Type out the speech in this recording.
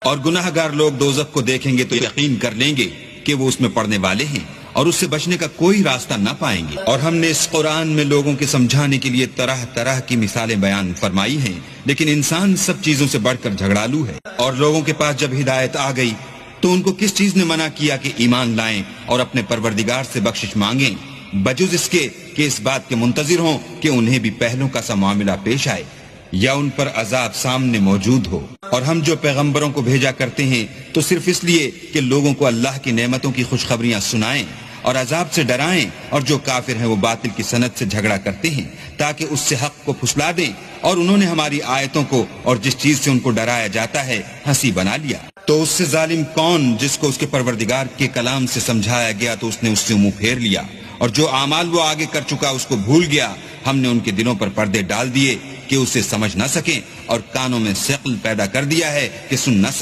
اور گناہگار لوگ دوزخ کو دیکھیں گے تو یقین کر لیں گے کہ وہ اس میں پڑنے والے ہیں اور اس سے بچنے کا کوئی راستہ نہ پائیں گے۔ اور ہم نے اس قرآن میں لوگوں کے سمجھانے کے لیے طرح طرح کی مثالیں بیان فرمائی ہیں، لیکن انسان سب چیزوں سے بڑھ کر جھگڑالو ہے۔ اور لوگوں کے پاس جب ہدایت آ گئی تو ان کو کس چیز نے منع کیا کہ ایمان لائیں اور اپنے پروردگار سے بخشش مانگیں، بجز اس کے کہ اس بات کے منتظر ہوں کہ انہیں بھی پہلوں کا سا معاملہ پیش آئے یا ان پر عذاب سامنے موجود ہو۔ اور ہم جو پیغمبروں کو بھیجا کرتے ہیں تو صرف اس لیے کہ لوگوں کو اللہ کی نعمتوں کی خوشخبریاں سنائیں اور عذاب سے ڈرائیں، اور جو کافر ہیں وہ باطل کی سند سے جھگڑا کرتے ہیں تاکہ اس سے حق کو پھسلا دیں، اور انہوں نے ہماری آیتوں کو اور جس چیز سے ان کو ڈرایا جاتا ہے ہنسی بنا لیا۔ تو اس سے ظالم کون جس کو اس کے پروردگار کے کلام سے سمجھایا گیا تو اس نے اس سے منہ پھیر لیا، اور جو اعمال وہ آگے کر چکا اس کو بھول گیا۔ ہم نے ان کے دلوں پر پردے ڈال دیے کہ اسے سمجھ نہ سکیں، اور کانوں میں ثقل پیدا کر دیا ہے کہ سن نہ سکیں۔